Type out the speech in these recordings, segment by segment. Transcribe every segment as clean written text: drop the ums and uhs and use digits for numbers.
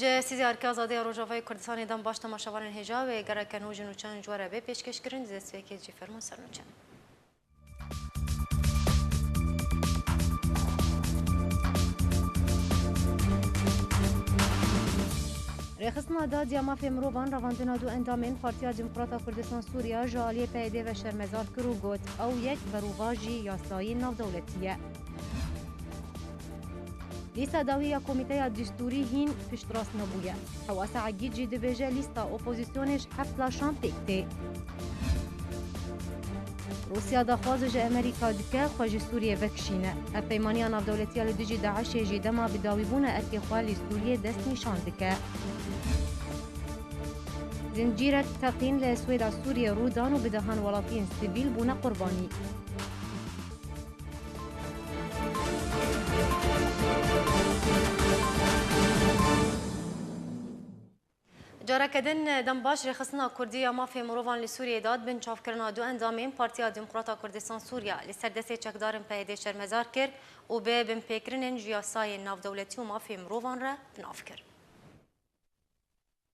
ji sîzê erkê azadiya Rojavayê Kurdistanê dem baş temaşevanên hêja wê gerek nû ji nûçan ji we re bê pêşkêşkirin di destpêkê jî fermûn ser nûçan. Rêxistina dadiya mafê mirovan revandina du endamên Partiya Demokrata Kurdistan Sûriya ji aliyê PYD ve şermezar kir û got ew yek berûva jî yasayî navdewletî ye. Lîsta dawiya Komîteya Dîstûrî hîn piştrast nebûye. Hewasa Egîd jî dibêje lîsta opozisyonê ji heft laşan têk tê. Rûsya daxwaz ji Amerîka dike xwe ji Sûriyê vekişîne. Ev peymaniya navdewletiya li dijî Daişê jî dema bidawîbûna erkê xwe lî Sûriyê dest nîşan dike. Zincîrek teqîn li Swêda Sûriyê rû dan û bi dehan welatiyên sivîl bûne qurbanî. Careke din dem baş rêxistina Kurdî ya mafê mirovan li Sûriyê dat bin çavkirina du endamên Partiya Demokrata Kurdistan Sûriya li ser destê çekdarên PYD şermezar kir û bê binpêkirinên ji yasayên navdewletî û mafê mirovan re binav kir.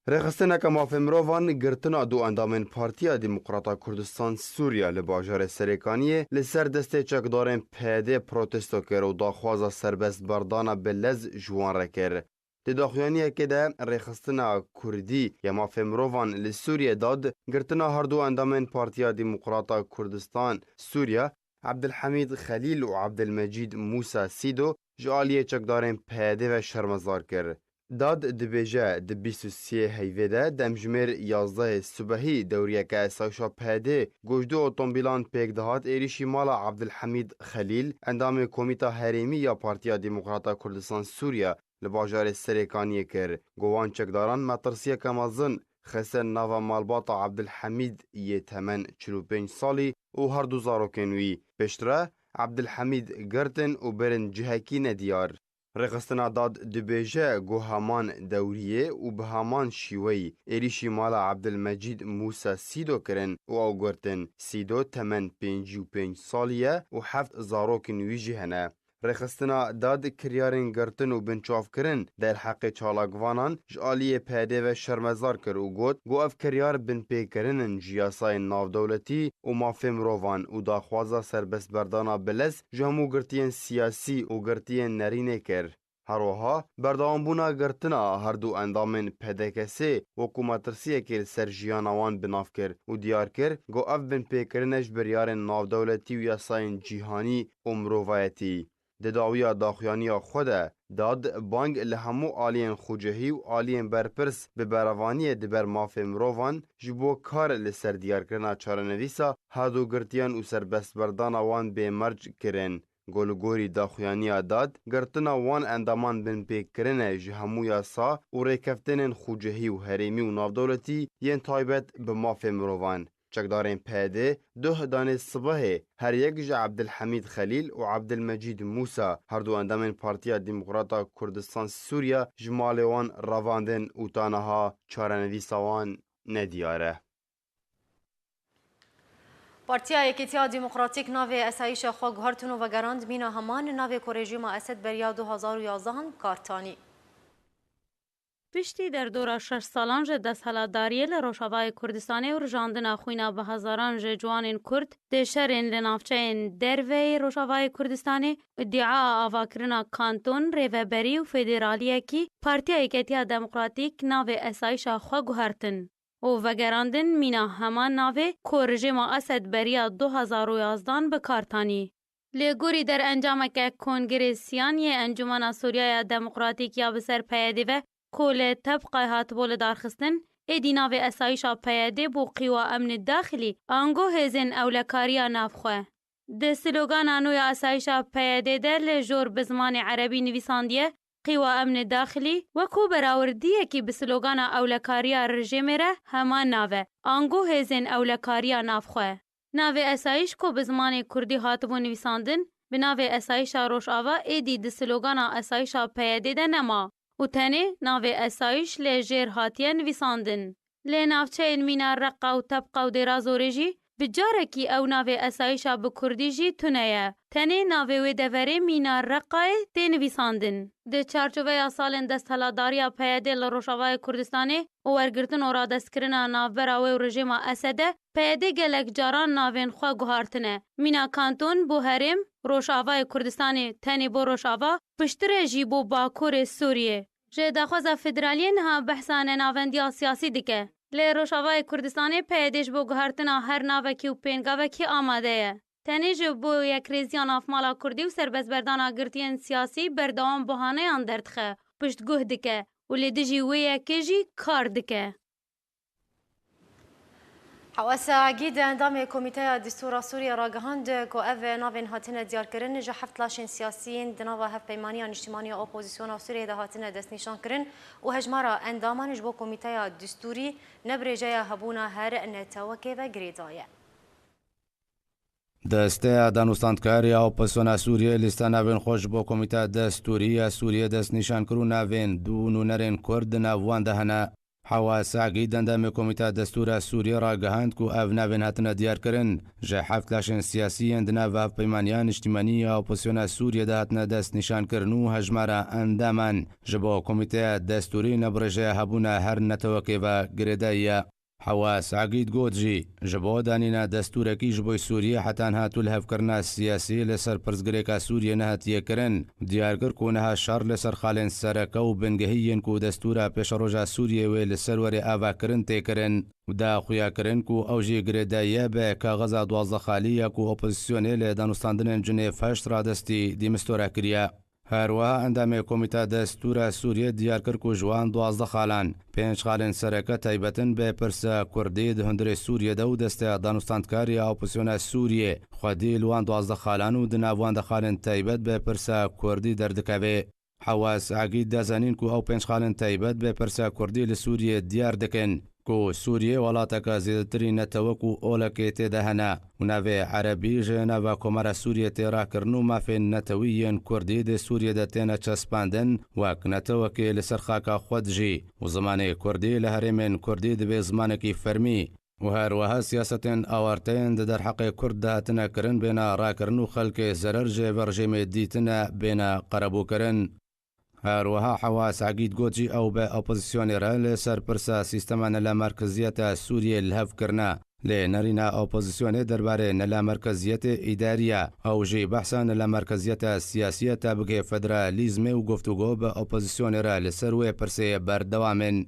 Rêxistineka mafê mirovan girtina du endamên Partiya Demokrata Kurdistan Sûriya li bajarê Serêkaniyê li ser destê çekdarên PYD protesto kir û daxwaza serbestberdana bi lez ji wan re kir. Di daxuyaniyekê de rêxistina Kurdî ya mafê mirovan li Sûriyê dad girtina her du endamên Partiya Demokrata Kurdistan Sûriya Abdülhamid Xelîl û Abdülmecîd Musa Sîdo ji aliyê çekdarên PYD ve şermezar kir. Dad dibêje di 23 heyvê de demjimêr 11 subehî dewriyeke esayişa PYD gojdû otomobîlan pêk dihat êrişî mala Abdülhamid Xelîl endamê Komîta Herêmî ya Partiya Demokrata Kurdistan Sûriya li bajarê Serêkaniyê kir. Govan çekdaran metirsiyeke mezin xestin nava malbata Abdülhamid yê temen 45 salî û her du zarokên wî. Pêştre Abdülhamid girtin û birin cihekî nediyar. Rêxistina dad dibêje got heman dewriyê û bi heman şîweyî êrişî mala Abdülmecîd Musa Sîdo kirin û ew girtin. Sîdo temen 55 salî ye û heft zarokên wî jî hene. Rêxistina dad kiryarên girtin û binçavkirin derheqê çalakvanan ji aliyê PYD ve şermezar kir û got ev kiryar binpêkirinin ji yasayên navdewletî û mafê mirovan û daxwaza serbestberdana bilez ji hemû girtiyên siyasî û girtiyên nerînê kir. Herwiha berdewambûna girtina her du endamên PDKSê wekû metirsiyekê li ser jiyana wan binav kir û diyar kir got ev binpêkirin ji biryarên navdewletî û yasayên cîhanî û mirovayetî. Di dawiya daxuyaniya xwe de dad bang li hemû aliyên xucehî û aliyên berpirs bi berevaniyê diber mafê mirovan ji bo kar li ser diyarkirina çarenivîsa her du girtiyan û serbestberdana wan bêmerc kirin. Golgorî daxuyaniya dad girtina wan endaman binpêkirine ji hemû yasa û rêkeftinên xucehî û herêmî û navdewletî yên taybet bi mafê mirovan. Çekdarên PYD duh danê sibehê her yek ji Abdülhamid Xelîl û Abdülmecîd Musa her du endamên Partiya Demokrata Kurdistan Sûriya ji malê wan revandin û taniha çarenivîsa wan nediyar e. Partiya Yekîtiya Demokratîk navê esayîşa xwe guhartin û vegerand mîna heman navê ku rejîma Esed beriya 2011 kartanî. Piştî derdora 6 salan ji desthilatdariyê li Rojavayê Kurdistanê û rijandina xwîna bi hezaran ji ciwanên Kurd dê şerên li navçeyên derveyê Rojavayê Kurdistanê îddia avakirina kanton, rêveberî û federaliyekî Partiya Yekîtiya Demokratîk navê esayîşa xwe guhertin û vegerandin mîna heman navê ku rejîma Esed beriya 2011 bi kartanî. Lêgorî derencameke Kongresiyan yê Encûmena Sûriyaya Demokratîk ya bi ser PYD ve ku li tebqay hatibû li darxistin, êdî navê esayîşa PYD bû qîwa emnê daxilî ango hêzên ewlekariya navxwe. Di slogana nû ya esayîşa PYD de li jor bi zimanê erebî nivîsandiye qîwa emnê daxilî wekû berawirdiyekî bi slogana ewlekariya rejîmê re heman nave ango hêzên ewlekariya navxwe. Navê esayîş ku bi zimanê Kurdî hatibû nivîsandin bi navê esayîşa Rojava êdî di slogana esayîşa PYD de nema. û tenê navê esayîş lê jêr hatiye nivîsandin. Lê navçeyên mîna Reqqa û Tebqa û Dêrazorê jî bi carekî ew navê esayîşa bi Kurdî jî tune ye. tenê navê wê deverê Mîna Reqayê tê nivîsandin. Di çarçoveya salên desthilatdariya PYD li Rojavayê Kurdistanê û wergirtin û radestkirina navbera wê û rejîma Esedê, PYD gelek caran navên xwe guhartine. Mîna Kanton bu herêm Rojavayê Kurdistanê tenê bo Rojava, piştîrê jî bo Bakurê Sûriyê. Ji daxwaza federaliyê niha behsa nenavendiya siyasî dike. Lê Rojavayê Kurdistanê PYD ji bo guhartina her navekî û pêngavekî amade ye. Tenê ji bo yekrêziya navmala Kurdî û serbestberdana girtiyên siyasî berdewam buhaneyan derdixe, piştguh dike û lê dijî wê yekê jî kar dike. حواس عقيد اندام كوميتيا دستور سوريا راجهاند كو اف نافين هاتنا دياركرن جا حفت لاشين سياسيين دناوا هف بيمانيا اجتماعية اوبوزيسيون سوريا ده هاتنا دست نشان كرن وهجمارا اندامان جبو كوميتيا دستوري نبرجايا هبونا هر نتوكي و غريدايا دسته دانوستاندکاری اپوزیسیون سوریه لیست ناوین خوش با کمیته دستوری سوریه دست نشان کرو ناوین دو نونرین کرد ناوان دهنه حواس عقید اندام کمیته دستور سوریه را گهاند کو اف ناوین هاتنا دیار کرن جه حفت لاشن سیاسی اندنا و پیمانیان اجتماعی اپوزیسیون سوریه ده هاتنا دست نشان کرنو هجمارا اندامان جبو کمیته دستوری نبرجه هبونا هر نتوکی و گردایی حواس عقید گودجی جبو دانینا دستورکی جبوی سوریه حتی هاتو الهفکرنا سیاسی لسر پرزگریکا سوریه نهاتیه کرن دیارگر کونها شر لسر خالن سرکو بنگهین کو دستورا پیش روژا سوریه و لسر وری آوا کرن تی کرن و دا خویا کرن کو اوجی گردایه به کاغذا دوازده خالیه کو اپوزیسیونه لدانستاندن جنیف هشت را دستی دیمستورا کریا هروها اندام کمیته دستور سوریه دیار کرد که جوان 12 خالان 5 خالن سرکه تایبتن به پرسا کردی دهندر سوریه دو دسته دانستاندکاری اپوزیسیون سوریه خودی لوان 12 خالان و دناوان خالن تایبت به پرسا کردی دردکوی حواس عقید دازانین که او 5 خالن تایبت به پرسا کردی لسوریه دیار دکن کو سوریه ولاتک زیادتری نتوکو اولکی تدهنا و نوی عربی جنوا کمر سوریه تیرا کرنو مافین نتویین کردی ده سوریه ده تینا چسپاندن وک نتوکی لسرخاکا خود جی و زمان کردی لهرمین کردی ده به زمان کی فرمی و هروها سیاستین آوارتین ده در حق کرد ده تنا کرن بینا را کرنو خلک زرر جی ورجیم دیتنا بینا قربو کرن هروها حواس عقید گوجی او به اپوزیسیون را لسر پرسا سیستمان لامرکزیت سوریه الهف کرنا لنرینا اپوزیسیون درباره لامرکزیت اداریه او جی بحثا لامرکزیت سیاسیت بگه فدرالیزم و گفتگو به اپوزیسیون را لسر و پرسه بردوامن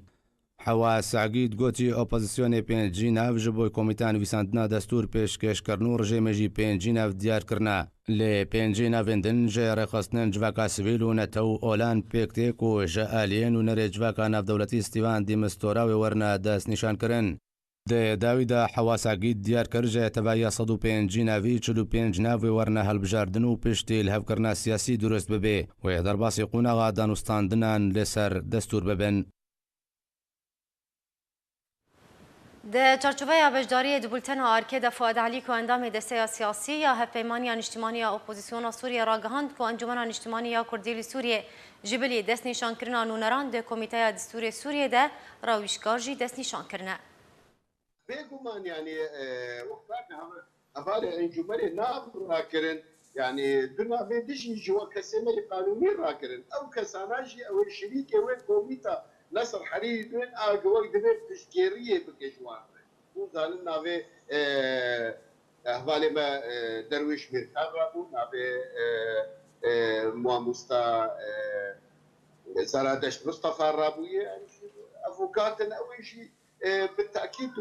حواس عقید گوتی اپوزیسیون پنجی ناو جبوی کمیتان ویساندنا دستور پیشکش کرنو رژیم جی پنجی ناو دیار کرنا لی پنجی ناویندن جه رخصتن جواکا سویل و نتو اولان پیکتیک و جه آلین و نره جواکا ناو دولتی استیوان دیمستورا و ورنا دست نشان کرن ده داوی دا حواس عقید دیار کر جه تبایا 105 ناوی 45 ناوی ورنا هلبجاردن و پشتی الهف کرنا سیاسی درست ببه و در باسی قوناغا دانستاندنان لسر دستور ببن ده چارچوبه بجداری دبولتن آرکید فؤاد علی که اندام دسته سیاسی یا هفپیمانی اجتماعی اپوزیسیون سوریه را گهاند که انجمن اجتماعی کردی سوریه جبلی دست نشان کرنا نونران ده کمیته دستور سوریه ده راویشگار جی دست نشان کرنه. بگمان یعنی وقتی اول انجمن نام را کرن یعنی دنا بدیشی جوا کسیمه قانونی را کرن او کساناجی او شریک او کمیته نصر حريري من اقوى دبر تشكيريه بكشوان وزال نافي احوالي ما درويش مركب نافي مواموستا زرادش مصطفى الرابويه يعني افوكاتنا اول شيء بالتاكيد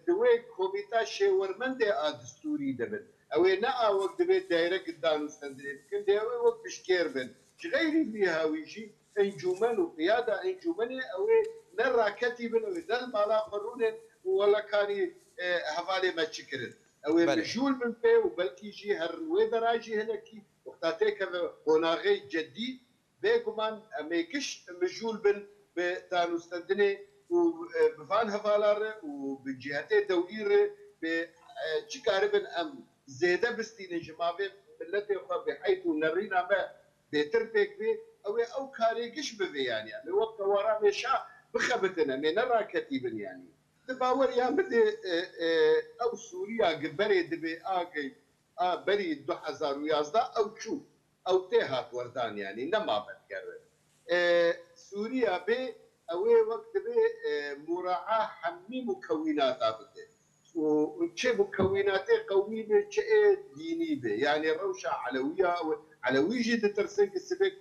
دوي كوميتا شاورمندي دستوري دبر او نا وقت دبر دايركت دانو سندري كنت وقت تشكير بن غيري فيها ويجي انجمن وقياده انجمن او نرى كتيبا ودل مالا مرون ولا كان حوالي ما تشكرن او مجول من بي وبلكي جي هالروي دراجي هناكي وقتاتيك هناغي جدي بيكمان ميكش مجول بن بتانو استندني وبفان هفالار وبجهتي دولير بتشكاربن ام زياده بستين جماعه ملتي بحيث نرينا ما بيتربك بي او كاريكش بذي يعني وقت ورا مشا بخبتنا من نرى كتيبا يعني تباور يا مدي او سوريا قبري دبي اجي بەری 2011 ئەو چوو ئەو تێ هات وەردان ینی نەمابەتگەڕێ سووریا بێ ئەوێ وەک دەبێ مراعا هەمووی مکەویناتا بدێ چه مكوناتي قومي چه ديني به يعني روشة علوية علوية تترسل كسبك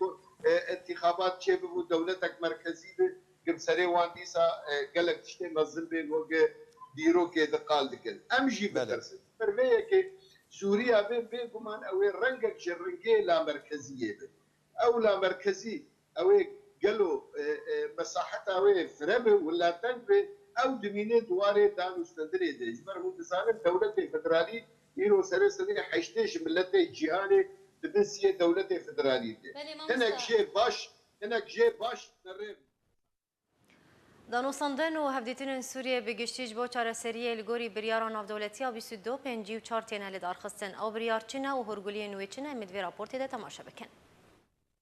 انتخابات چه بو دولتك مركزي به كم سري وانديسا قالك تشتي مظلم بين وجه ديرو كي دقال دكل امجي بترسل فرميه كي سوريا بي كمان او رنجك جرنجي لا مركزيه به او لا مركزي او قالوا مساحتها او فربه ولا تنبه او دمينه دواره دانو استندري دي جبر هو تسالم دولة فدرالي يرو سرسني حشتش ملتي جهاني تبنسيه دولة فدرالي دي هناك شيء باش نريب دانوستاندن و هفدیتین سوریه به گشتیج با چارەسەریە لگوری بریارا نافدولتیا 22 54 تینه لدارخستن او بریار چنه و هرگولی نوی چنه امید وی راپورتی ده تماشا بکن.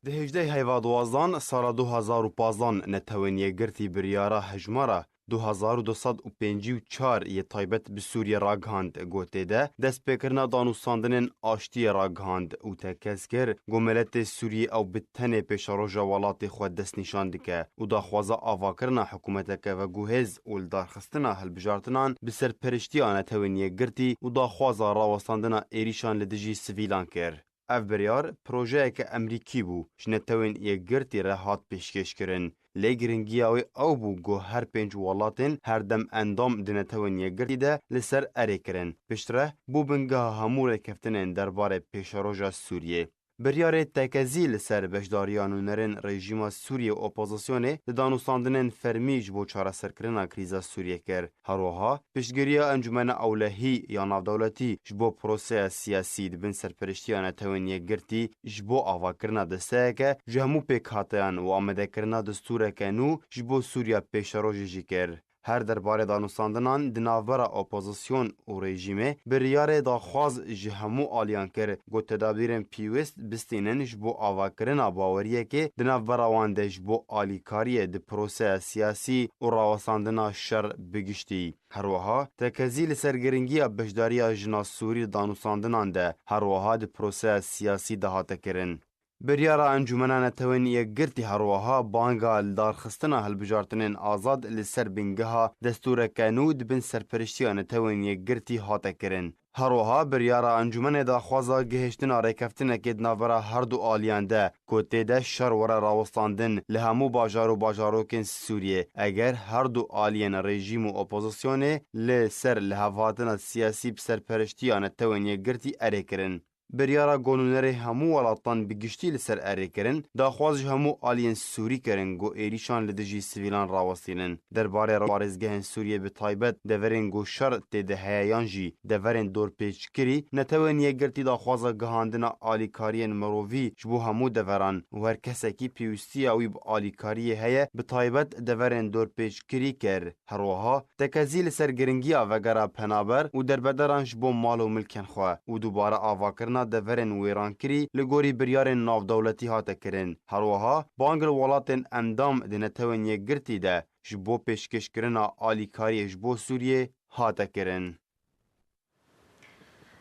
ده 18 هیوادوازدان سال 2015 نتوانیه گرتی بریارا هجمارا 2254 یه تایبت به سوریه راگهاند گوته ده دست بکرنا دانوستاندنین آشتی راگهاند او تکسکر گوملت سوریه او بتنه پیش روژا والات خود دست نشان دکه او دا خوازا آواکرنا حکومت که و گوهز اول دارخستنا هلبجارتنان بسر پرشتی آنه توانیه گرتی او دا خوازا راوستاندنا ایریشان لدجی سویلان کر. اف بریار پروژه که امریکی بو شنتوین یه گرتی رهات پیشکش کرن لی گرنگیاوی او بو گو هر 5 ولاتن هر دم اندام دنتوین یه گرتی ده لسر اری کرن پشتره بو بنگاه همور کفتنین درباره پیشروژا سوریه بریار تکزی لسر بشداریان و نرین رژیم سوریه اپوزیسیونه دانوستاندنین فرمیج بو چاره سرکرنا کریزا سوریه کر هروها پشتگیری انجمن اولهی یا نافدولتی جبو پروسه سیاسی دبن سرپرشتیان توینیه گرتی جبو آواکرنا دسته که جهمو پیک هاتیان و آمده کرنا دستوره که نو جبو سوریا پیشروژی جی کر هر درباره دانوستاندنان دناوبرا اپوزیسیون و رژیمه بریار داخواز جهمو آلیان کر گو تدابیرن پیوست بستینن جبو آواکرنا باوریه که دناوبرا وانده جبو آلیکاریه د پروسه سیاسی و راوستاندنا شر بگشتی. هروها تکزی لسرگرنگی بشداری جنا سوری دانوستاندنان ده هروها د پروسه سیاسی دهاته کرن. بریارا انجمنان توینیه گرتی هروها بانگا دارخستنا هلبجارتنین آزاد لسر بنگها دستور کنود بن سرپرشتیان توینیه گرتی هاته کرن. هروها بریارا انجمن داخوازا گهشتنا ریکفتنه که دناورا هر دو آلیانده کوته ده شر ورا راوستاندن لهمو باجاروکن سوریه اگر هر دو آلیان رژیم و اپوزیسیونه لسر لحواتنا سیاسی بسرپرشتیان توینیه گرتی اره کرن. بریارا گونونره همو ولاتان بگشتی لسر اره کرن داخواز همو آلین سوری کرن گو ایریشان لدجی سویلان راوستینن درباره بارزگهن سوریه به تایبت دورین گو شر تیده هیان جی دورین دور پیچ کری نتوین یه گرتی داخواز گهاندنا آلیکارین مرووی جبو همو دوران و هر کسی کی پیوستی اوی با آلیکاری هیه به تایبت دورین دور پیچ کری کر هروها تکزی لسر گرنگی آوگرا پنابر و دربدران جبو مال و ملکن خواه و دوباره آواکرنا دورن ویران کری لگوری بریارن ناف دولتی هاته کرن هروها بانگل ولاتن اندام دنتوین یه گرتی ده جبو پیشکش کرنا آلیکاری جبو سوریه هاته کرن.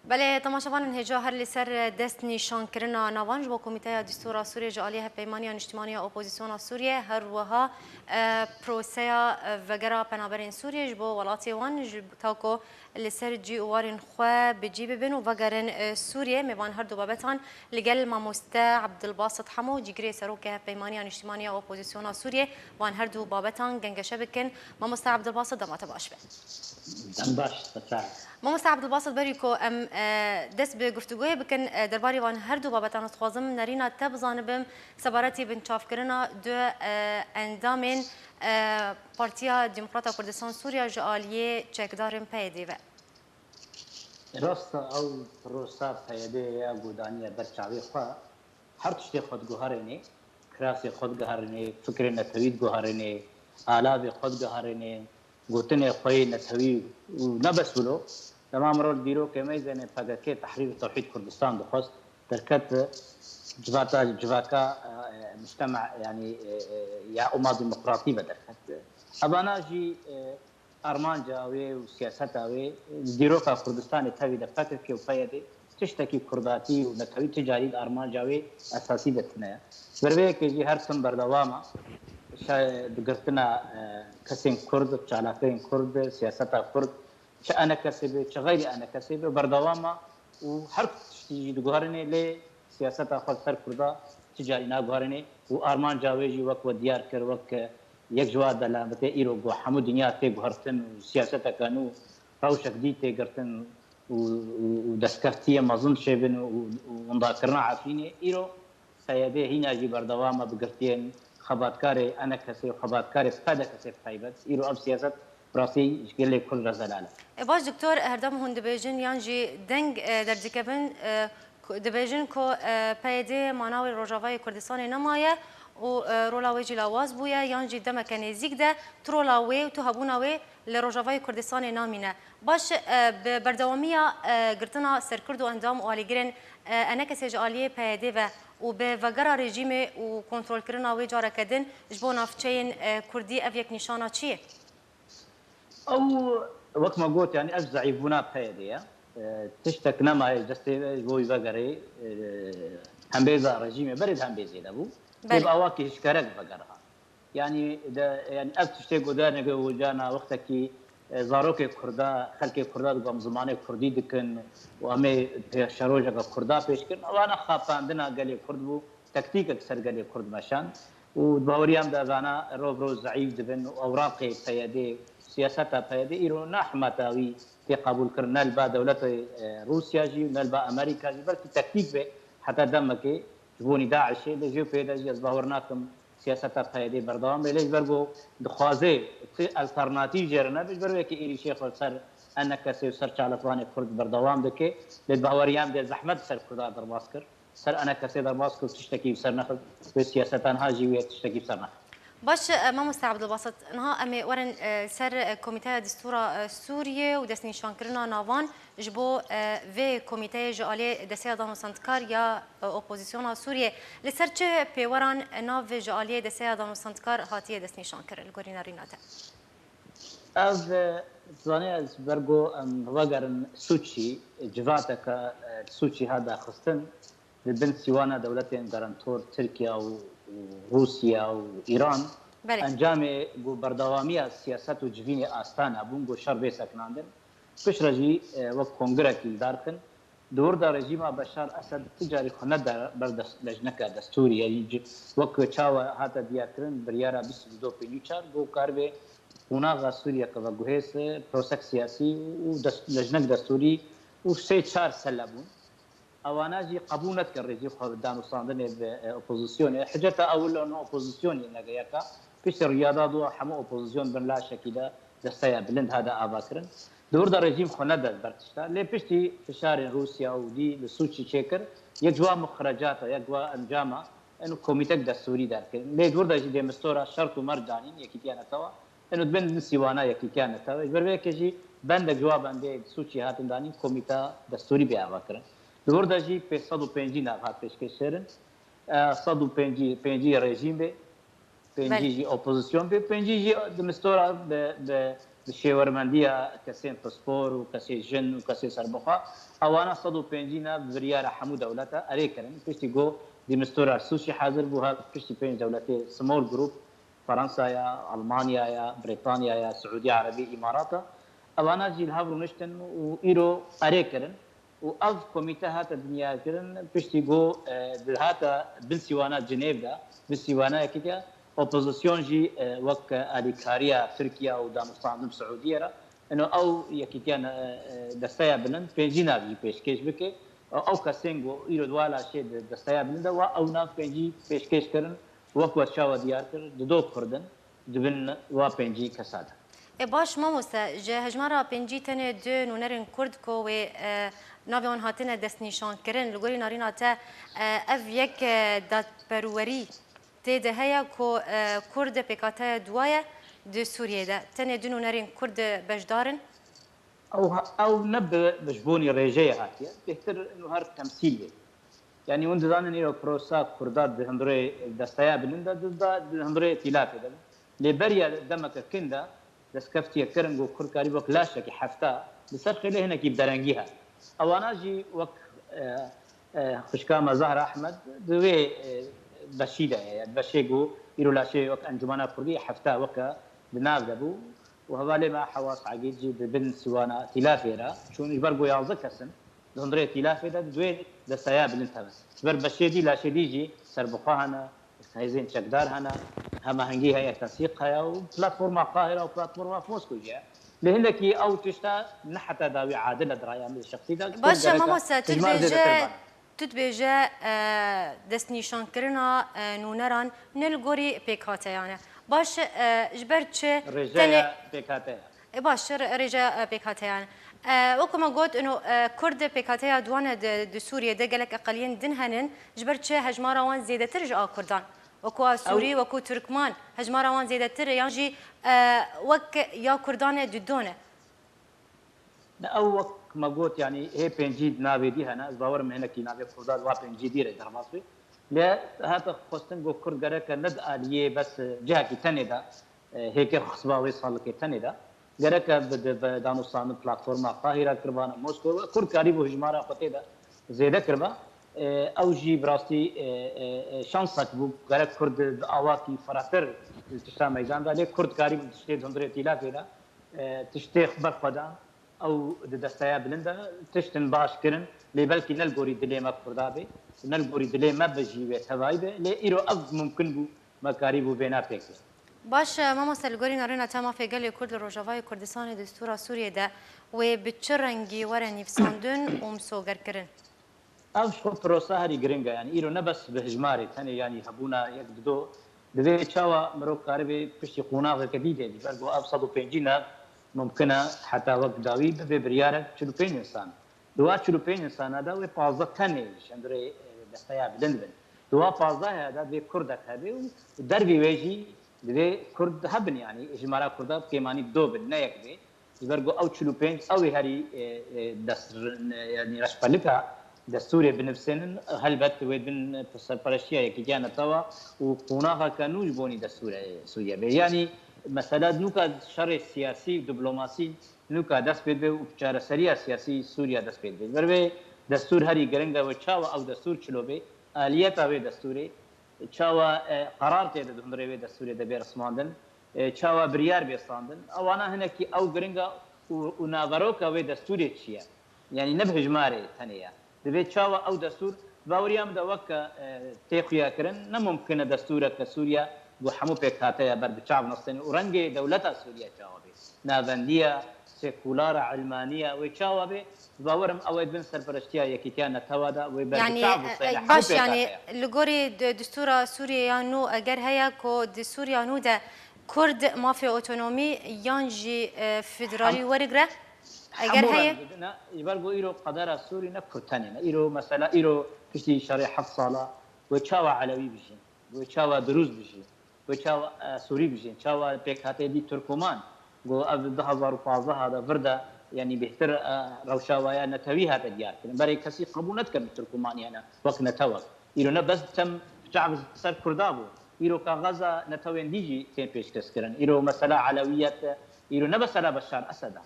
بله تماشاوان هجا هر لسر دست نشان کرنا نوانج با کمیته دستور سوریه جالیه پیمانی اجتماعی اپوزیسیون سوریه هر وها پروسه وگرا پنابرین سوریه با ولاتی وان تاکو لسر جی اوارن خو بجی ببن و وگرن سوریه میوان هر دو بابتان لگل ماموسته عبدالباسط حمو جگری سروکه پیمانی اجتماعی اپوزیسیون سوریه وان هر دو بابتان گنگشه بکن ماموسته عبدالباسط دمات باش دم باش ماموسته عبدالباسط بریکو ام دست به گفتگوی بکن درباره وان هر دو بابتان خوازم نرینا تبزانبم سبارتی بن چافکرنا دو اندامین پارتیا دموکراتا کردستان سوریا جالیه چکدارن پیدی و راست او پروسا پیده یا گودانی برچاوی خواه هر تشتی خود گوهرینه کراسی خود گوهرینه فکر نتوید گوهرینه آلاب خود گوهرینه گوتن خوی نتوی نبس ولو تمام رول دیرو که میزنه پدکه تحریر توحید کردستان بخواست درکت جواكا مجتمع يعني يا أمة ديمقراطية بدركت أبانا جي أرمان جاوي وسياستاوي ديروكا كردستان تاوي دفتر كي وفايدة تشتكي كرداتي ونتوي تجاري أرمان جاوي أساسي دتنا بربيه كيجي هرسن بردوامة دقرتنا كسين كرد شعلاقين كرد سياستها كرد شأنا كسبة شغيري أنا كسبة بردوامة وحرب تشتي دقهرني ليه سياستها خلصر كردا تجاري ناقهرني وأرمان جاويجي وك وديار كر وك یک جواد دلالت ایرو گو حمود دنیا تی گهرتن و سیاست کانو روشک دی تی گرتن و دستکفتی مازن شبن و مذاکرنا عفینی ایرو سیاده هینا جی بردوام بگرتین خباتکاری انا کسی خباتکاری فدا کسی فایبت ایرو اب سیاست براسی جگلی کل رزلاله. باش دکتور هردم هند بیجن یانجی دنگ در دکبن دبیجن کو پیده مناوی روجاوای کردستان نمایه و رولاوی جلاواز بویا یانجی دمک نزیک ده ترولاوی و تو هبوناوی لروجاوای کردستان نامینه باش بردوامیا گرتنا سرکرد و اندام و آلیگرن انا کسی جالیه پیده و به وگرا رژیم و کنترل کردن وی جاره کردن جبو نافچین کردی او یک نشانه چیه؟ او وقت ما قلت يعني افزع بنا بهذه تشتك نما جستي جوي بقري هم بيزا رجيمي برد هم بيزي دابو يبقى واكي اشكرك بقرها يعني يعني اف تشتي قدانا وجانا وقتك زاروك كردا خلك كردا قام زمانه كردي دكن وامي شروجك كردا بيشكن وانا خاف عندنا قال كرد بو تكتيك اكثر قال كرد مشان ودوريام دازانا روز ضعيف دبن اوراقي سيادي سياستها فهذه إيران نحمتاوي في قبول كرنا نلبا دولة روسيا جي ونلبا أمريكا جي بلكي تكتيك به حتى دمك جبوني داعش اللي جو بيدا جي أصبحورناكم سياستها فهذه بردوام ليش برجو دخوازي الترناتيف جرنا بيش برجو كي إيري شيخ والسر أنك سيسر على طواني كرد بردوام دكي للبهوريان دي زحمت سر كرد درباسكر سر أنا كسي درباسكر تشتكي بسر نخل بسياستان هاجي وتشتكي بسر نخل باش ما مستعبد البسط نها امي ورن سر كوميتي دستور سوريا ودسني شانكرنا نافان جبو في كوميتي جالي دسيا دانو سنتكار يا اوبوزيسيون سوريا لسر چه بيوران ناف جالي دسيا دانو سنتكار هاتيه دسني شانكر الغورينا ريناتا از زاني از برغو وغرن سوتشي جواتك سوتشي هذا خستن لبنت سيوانا دولتين غرانتور تركيا روسيا وإيران انجام بردوامية سياسات وجفيني آستانا بونغو شربي سكناندن كش رجي وقت كونغركي داركن دور دا رجيم بشار أسد تجاري خند بردس لجنك دستوري يعني وقت تشاوا هاتا دياكرن بريارا 22 بينيوشار جو كاربي هناغا سوريا كوغوهيس بروسك سياسي ولجنك دستوري وسي تشار سلبون اواناجي قبولت كالرجيم خدان وصاندني باوبوزيسيون حجتها اول انه اوبوزيسيون نجايكا فيش الرياضات وحمو اوبوزيسيون بن لا شكيدا دستيا بلند هذا اباكرن دور دا رجيم خند برتشتا لي بيشتي فشار روسيا ودي لسوتشي تشيكر يجوا مخرجات يجوا انجاما انه كوميتك دستوري دارك لي دور دا جي مستورا شرط ومرجانين يكيتيانا توا انه بن سيوانا يكيتيانا توا بربيك جي بند جواب عندي سوتشي هاتن داني كوميتا دستوري بياباكرن دور دا جي 150 نافات پیشکشرن 150 رژیم به 50 جی اپوزیسیون به 50 جی دمستورا به شورمندیا کسین پاسپور و کسی جن و کسی سربخا اوانا 150 نا بريار حمود دولتا اريكرن پشتی گو دمستورا سوشي حاضر بوها پشتی 5 دولتي سمول جروب فرنسا يا المانيا يا بريطانيا يا سعوديه عربيه امارات اوانا جي الهبر نشتن و ايرو اريكرن و اف كوميتا هاتا دنيا كرن بيشتي جو هاتا بالسيوانا جنيف دا بالسيوانا كيكا اوبوزيسيون جي وك اليكاريا تركيا ودانستان السعوديه انه او يكيكان دستايا بلند بنجينا بي بيشكيش بكي او كاسينغو ايرو دوالا شي دستايا بلند او ناف بنجي بيشكيش كرن وك شاوا ديار كر دو كردن دبن وا بنجي كساده باش ماموسا جه هجمارا بنجي تنه دو نونرن كرد كو و ناویان هاتنه دست نشان کردن لگوری نارینا تا اف یک داد پروری تیده هیا کو کرد پیکاته دوایه دو سوریه ده تنه دونو نرین کرد بجدارن او نب بجبوني رجاية هاتيا بهتر انه هر تمثيليه يعني وند دانن يرو بروسا كردات بهندري دستايا بلندا بهندري ائتلاف ده لبريا دمك كندا دسكفتي كرنجو كركاري بك لا شك حفتا بسرخ له هنا كيف درنجيها اوانا جي وك خشكامة زهرة أحمد دوي بشيدة يعني بشيجو إيرو لاشي وك أنجمانا كردية حفتا وك بناف دبو وهذا ما حواس عقيد جي بن سوانا تلافيرا شون يبرقوا يعزكسن دهندري تلافيرا دوي دساياب الانتبه بر بشيدي لاشي ديجي سربقاهنا هايزين شقدار هنا هما هنجي هي تنسيق هيا وبلاتفورما القاهرة وبلاتفورما موسكو جاء لهنكي أو تشتا نحتى داوي عادلة درايا من الشخصي دا باشا ماموسا تتبيجا دست نشان كرنا نونران نلغوري بيكاتا يعني باش جبرتش رجايا بيكاتا باش رجا بيكاتا يعني وكما قلت انه كرد بيكاتيا دوانه د سوريا ده قالك اقليين دنهنن جبرتش هجمارا وان زياده ترجع كردان وكو سوري وكو تركمان هجمارا وان زياده تر يانجي وك يا كردان ددونه او وقت ما قلت يعني هي بنجيد نابي دي هنا باور من هناك نابي كردان وا بنجيدي در مصري لا هذا خصن جو كرد قالك ند اليه بس جهه كي تندا هيك خصباوي صالك تندا قالك بدانوستان بلاتفورم القاهره كربان موسكو كرد قريب هجمارا قتيدا زياده كربا او جي براستي شانسك بو قالك كرد اواكي فراتر تشتا ميدان ده كرد قريب تشتي دندري تيلا كده تشتي خبر قدا او دستايا بلندا تشتن باش كرن لي بلكي نلغوري دليما كردابي نلغوري دليما بجي هوايبه لي ايرو اف ممكن بو مكاريبو بينا بيك باش ماما سلغوري نارينا تما في قال كرد الرجاوي كردستان دستور سوريا ده وبتشرنجي ورا نفساندن ومسوغر كرن او شو بروسا هري جرينجا يعني ايرو نبس بهجماري ثاني يعني هبونا يقددو دبي تشاوا مرو كاربي بشي قناغ كديده برغو ابسطو بينجينا ممكنه حتى وقت داوي ببريار 45 انسان دوا 45 انسان هذا و 15 ثاني شندري دستايا بلندن دوا 15 هذا بي كردك هذه دربي ويجي دبي كرد هبن يعني اجمارا كرد كيماني دو بن نيك بي برغو او 45 او هري دستر يعني رشبلكا دستوري بنفسن هلبت ويدن برشيا كي كانت توا وقناها كانوش بوني دستور سوريا يعني مثلا نوكا شر سياسي دبلوماسي نوكا دست بيد وبشار سريع سياسي سوريا دست بيد بربي دستور هري جرنجا وتشاوا او دستور چلوبي اليتا وي دستوري تشاوا قرار تيد دندري دستوري د بيرسماندن تشاوا بريار بيستاندن او انا هناكي او جرنجا ونافروكا وي دستوري تشيا يعني نبهج ماري ثانيه دبي تشاوا او دستور باوريام دا وكا تيخيا كرن نممكن دستورك سوريا وحمو بكاتيا برد شعب نصين ورنجي دولتا سوريا تشاوبي نافنديا سيكولارا علمانيه وتشاوبي باورم اويد بن سربرشتيا يكي كان توادا وبرد يعني شعب باش يعني لغوري دستور سوريا نو اگر هيا كو سوريا نو ده كرد ما في اوتونومي يانجي فيدرالي ورغره اگر هي يبرغو ايرو قدر سوري نكرتنين ايرو مثلا ايرو كشي شريحه صاله وتشاوا علوي بيجي وتشاوا دروز بيجي وتشاوا سوري بيجي تشاوا بيكاتي دي تركمان جو 2015 هذا فردا يعني بهتر روشاوايا نتوي هذا ديار بري كسي قبولت كم تركمان يعني وقت نتوى ايرو بس تم شعب سر كردابو ايرو كغزا نتوين ديجي تين بيش تسكرن ايرو مثلا علويات ايرو نبسلا بشار اسد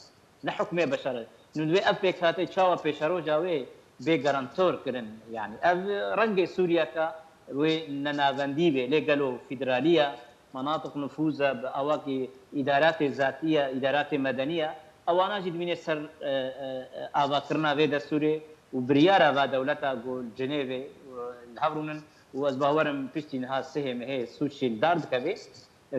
نحكمه بشار ندوي ابيك هاتي تشاوا بيشارو جاوي بيغارانتور كرن يعني رنج سوريا كا وننافندي به لقالوا فيدراليه مناطق نفوذ باواكي ادارات ذاتيه ادارات مدنيه اوانا جد من سر اواكرنا في دستوري وبريارا با دولتا جو جنيف الهبرونن وازباورم بيشتين ها سهم هي سوشي دارد كبي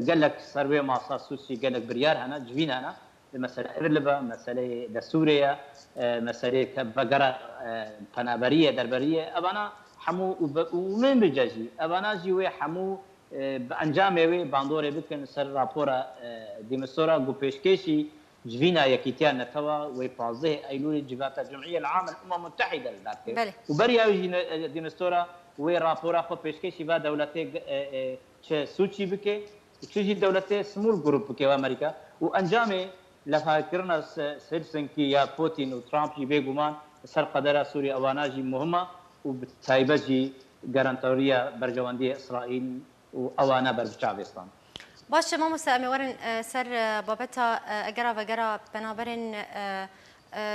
قال لك سروي ما سوشي قال لك بريار هنا جوين هنا مثلا ارلبا مثلا دستوريه مثلا كبقره بنابريه دربريه ابانا حمو ومن بجاجي ابانا جي حمو بانجام وي باندوري بكن سر رابورا ديمستورا جو بيشكيشي جفينا يكيتيان نتوا وي 15 ايلول جبهه الجمعيه العامه للامم المتحده وبريا يجي ديمستورا وي رابورا خو بيشكيشي با دولتي سوتشي بكي تشي دولتي سمول جروب كي امريكا وانجامي لفاكرنا سيرسنكي يا بوتين وترامب يبيغمان سر قدر سوريا اواناجي مهمه وبتايبجي غارانتوريا برجواندي اسرائيل واوانا برجاوستان باش ما مسامي ورن سر بابتا اجرا وجرا بنابرن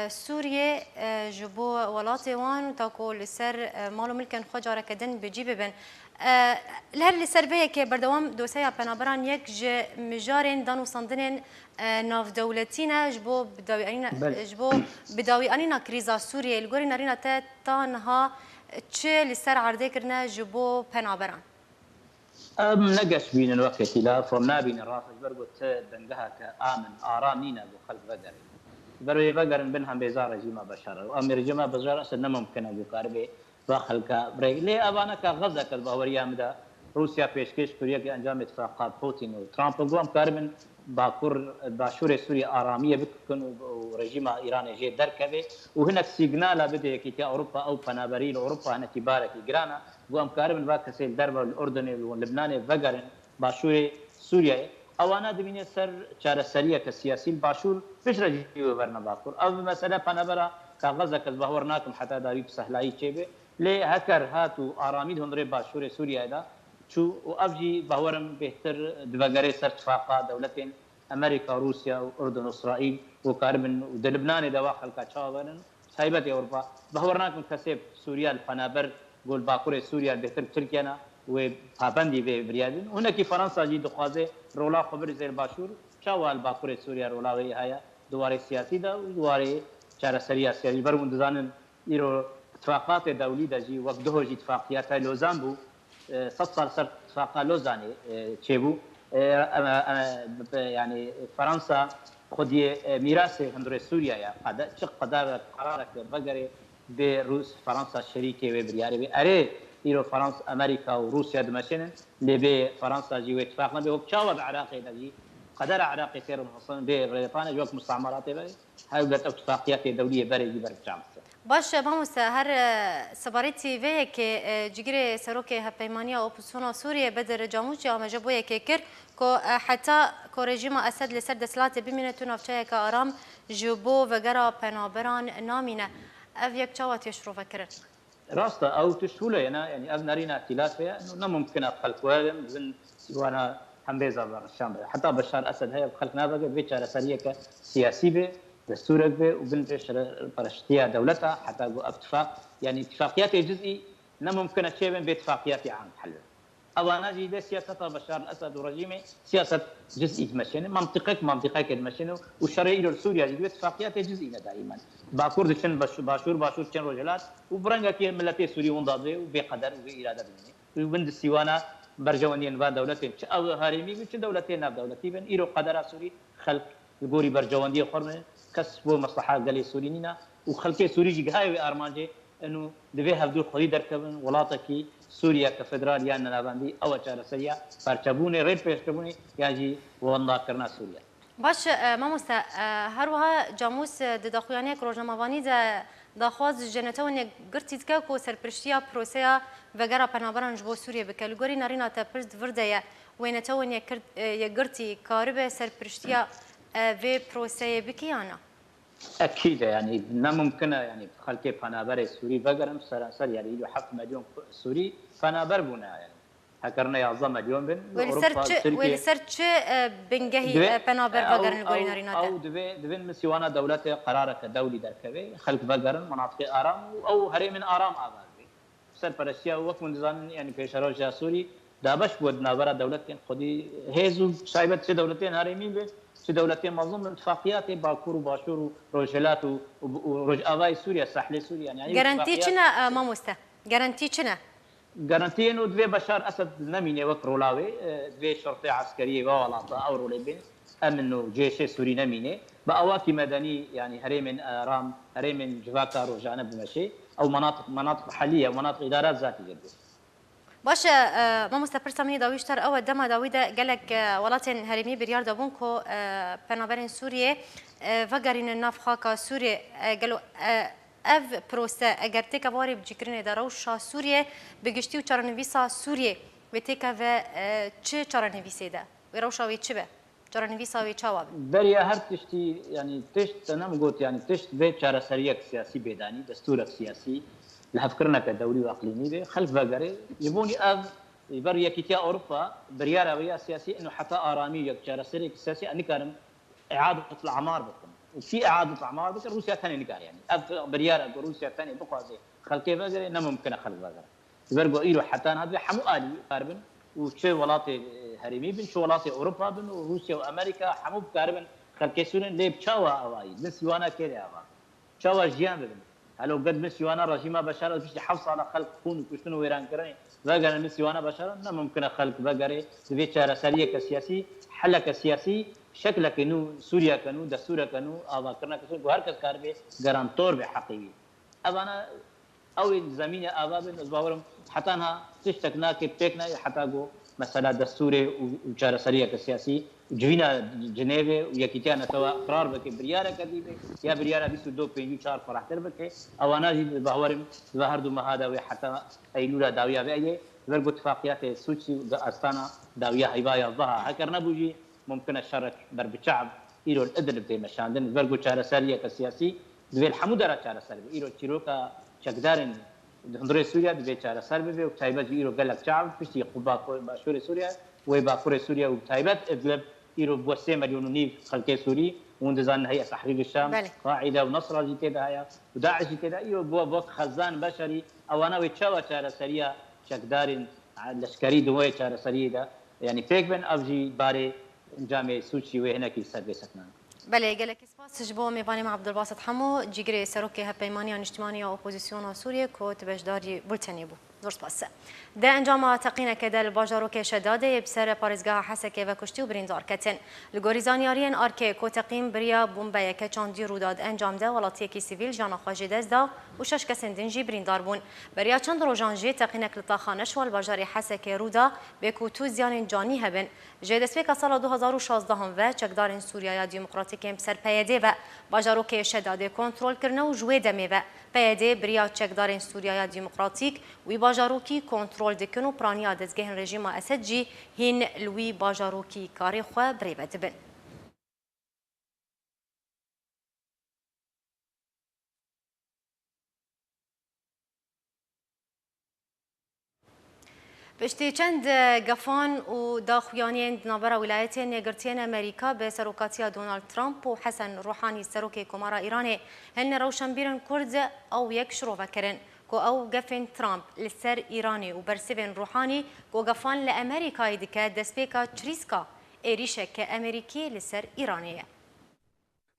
سوریه جبو ولاتی وان تاکو لسر مالو ملکن خود جاره کدن بجیب بن لهر لسر به که بردوام دوسیا پنابران یک ج مجارن دانو سندن ناف دولتینا جبو بداوی انینا کریزا سوریه الگوری نرینا تانها چه لسر عرضه کرنا جبو پنابران نقش بين الوقت لا فمنا بين الرافج برقت بنجها كآمن آرامينا بخلق بقر بروي بقر بنهم بزار جيما بشر وأمير جيما بشر أصلا ممكن أبو كاربي بخلق بريق ليه أبانا كغزة كالبهورية مدا روسيا بيشكش كوريا كأنجام اتفاقات بوتين وترامب قوام كاربن باكور باشور سوريا آرامية بتكون ورجيم إيران جي دركبه وهناك سيجنال بده كي أوروبا أو بنابريل أوروبا هنا كبارة جرانا قام كاربن باكسيل دربة الأردن واللبنان فجرن باشور سوريا أو أنا دبيني سر شار سريع كسياسي باشور فيش رجيم وبرنا باكور أو مثلا بنابرا كغزة كالبهورناكم حتى داريب سهلاي شيبه ليه هكر هاتو آرامي هنري باشور سوريا ده شو وأبجي بهورم بهتر دباغري سر اتفاقات دولتين أمريكا روسيا وأردن وإسرائيل وكاربن ودلبنان دواخل كاتشاورن سايبة أوروبا بهورناكم كسب سوريا الفنابر قول باكور سوريا بهتر تركيا وبابندي ببريادين هناك فرنسا جي دخوازه رولا خبر زير باشور شاوال باكور سوريا رولا وهي هيا دواري سياسي دا ودواري شارع سريع سياسي برمون دزانن يرو اتفاقات دولي دا جي وقته جي اتفاقيات لوزان بو 100 سال صار اتفاق لوزاني تشيبو يعني فرنسا خدي ميراث هندري سوريا يا قدر قرارك بقري بروس فرنسا شريكه وبرياري بأري إيرو فرنسا أمريكا وروسيا دمشين لبي فرنسا جي اتفاقنا به وبشاور عراقي دجي قدر عراقي سير محصن بريطانيا جوك مستعمرات به هاي بدات اتفاقيات دوليه بري برجام باش ماموس هر سباريتي في كي جيري سروكي هبيمانيا اوبوزيسيون سوريا بدر جاموجي اما جابويا كيكر كو حتى كو ريجيم اسد لسر دسلات بمينتو نافچايا كارام جوبو وغرا بنابران نامينه اف يك تشاوات يشرو فكر راستا او تشوله يعني اذ نارينا اختلاف فيها انه ممكن خلق وادم زن وانا حمبيزا الشام حتى بشار اسد هي خلقنا بقى بيشاره سريه سياسي به دستورك به وبنتش برشتيا دولتها حتى اتفاق يعني اتفاقيات جزئي لا ممكن شيء باتفاقيات عام حل او انا جي سياسه بشار الاسد ورجيمه سياسه جزئي تمشين منطقك تمشين والشرعيه سوريا دي اتفاقيات جزئيه دائما باكور دشن باشور كان رجلات وبرنجا كي ملتي سوري ونداده وبقدر وباراده مني وبند السيوانه برجوانيين با دولتين او هارمي وش دولتين ناب دولتي بن ايرو قدر سوري خلق الجوري برجوانديه خرمه كسبوا مصلحه قال سورينا وخلكي سوري جي هاي ارمانجي انه دبي هبدو خدي دركبن ولاتكي سوريا كفدرال يعني ناباندي او چارسيا پرچبوني ريد پيشكبوني يعني واندا کرنا سوريا باش ماموستا هروها جاموس ددخوياني روجنامه‌وانی ده داخواز جنتون گرتیت که کو سرپرشتیا پروسیا وگرا پنابران جبو سوریه بکلگوری نارینا تا پرد ورده وینتون یگرتی کارب سرپرشتیا و پروسیا بکیانا اكيد يعني ممكن يعني خلكي فنابر سوري بقرم سراسر يعني له 7 مليون سوري فنابر بنا يعني هكرنا يعظم مليون بن ولسرچ بنجهي فنابر بقرن الجورينارينات او دبن مسيوانا دولته قرارك دولي دركبه خلق بقرن مناطق ارام او هري من ارام ابادي سرپرشتیا وقت من زمان يعني پیشروج سوري دابش بود نابرا دولتين خدي هيزو شايبت دولتين هريمين به دولتين منظوم اتفاقيات باكور وباشور وروجلات وروج اباي سوريا ساحل سوريا يعني جارانتي شنا ماموستا جارانتي شنا جارانتي انه دبي بشار اسد نمينه وكرولاوي دبي شرطه عسكريه ولا اورو لبن امنه جيش سوري نمينه باواكي مدني يعني هريمن رام هريمن جواكا روجانا بمشي او مناطق محليه ومناطق ادارات ذاتيه جدا باش ما مستپرسم هی داویشتر او دما داویده گلک ولاتن هرمی بریار دابون کو پنابرین سوریه وگرین ناف خاکا سوریه گلو اف پروسه اگر تک واری بجکرین داروشا سوریه بگشتی و چارنویسا سوریه و تک و چه چارنویسه ده و روشا وی چه به چارنویسا وی چاواب بریا هر تشتی يعني تشت انا قلت يعني تشت بيت شارع سريع سياسي بيداني دستور سياسي لهفكرنا كدولي واقليمي به خلف بقري يبوني بريا كيتيا اوروبا بريا سياسي انه حتى ارامي شارع سريع سياسي اني كان اعاده الاعمار بكم في اعاده اعمار بس روسيا ثاني نقال يعني بريار روسيا ثاني بقاضي خلقي بقى انه ممكن خلق بقى برجو ايرو حتى هذا حمو الي قاربن وشي ولاتي هرمي بن شو ولاتي اوروبا بن وروسيا وامريكا حمو قاربن خلقي سورن لي بتشاوا اواي بس يوانا كيري اوا تشاوا جيان بن هلو قد بس يوانا رجيم بشار بيش حفص على خلق كون كشتن ويران كرني بقى مس يوانا بشار انه ممكن خلق بقى في تشارة سريه كسياسي حلك سياسي شكل كنو سوريا كنو دستور كنو آوا کرنا كسو هر کس کار به گارانتور به حقيقي ابانا او زمين آوا بن باورم حتى انها تشتكنا كي بتكنا حتى جو مسألة دستوري وشارة سرية كسياسي جوينا جنيفي ويكيتانا توا قرار بك بريارة كديبه يا بريارة بيسو دو بينيو شهر فرح تربك او انا جي باورم ظهر دو مهادا حتى ايلولا داوية بأيه ورقو اتفاقيات سوتشي استانا داوية هيبايا ظهر هكر نبوجي ممكن الشرك ضرب الشعب إيرو الأدلب دي مشاندن فرقو شارة سرية كسياسي دوي الحمودة را شارة سرية إيرو تشيروكا شكدارن هندري سوريا دوي شارة سرية وتايبات إيرو قلق شعب فشتي قبا باشور سوريا وباكور سوريا وتايبات إدلب إيرو بوسي مليون ونيف خلقي سوري وندزان هيئة تحرير الشام قاعدة ونصرة جيتي دايا وداعش جيتي دا إيرو بوك خزان بشري أو أنا ويتشاوى شارة سرية شكدارن لشكري دوي شارة سرية دا يعني فيك بن أبجي باري جامعه سوچی و هناکی سر سکنن بله گلک سپاس جبو میوانی عبد الباسط حمو جیگری سروکی هپیمانی اجتماعی اپوزیسیون سوریه کو تبشداری بولتنی بو زور سپاس ده انجام تقینه که دل باجاروک شداده بسر پارزگاه حسکه و کشتی و بریندار کتن لگوریزانیارین آرکه کو تقیم بریا بومبه که چاندی روداد انجام ده ولاتیه کی سیویل جانا خواجی دزدا و شش کسین دنجی بریندار بون بریا چند روزانجی تقینه کلتا خانش و الباجاری حسکه رودا به کوتو زیان جانی هبن جدسپیک سال 2016 و چکدارین سوریای دموکراتیک بسر پیاده و باجاروک شداده کنترل کرنه و جوی دمه و پیاده بریا چکدارین سوریای دموکراتیک و باجاروکی کنترل دکن و پرانیا دزگهن رژیم اسد جی هین لوی باجاروکی کاری خو بریبت بن پشتی چند گفان و داخویانین نابرا ولایتین نگرتین امریکا به سروکاتی دونالد ترامپ و حسن روحانی سروک کمارا ایران هن روشنبیرن کرد او یک شروع کرن کو او گفن ترامپ لسر ایرانی و برسیون روحانی کو گفان لامریکای دکه دسپیکا چریسکا ایریشک امریکی لسر ایرانیه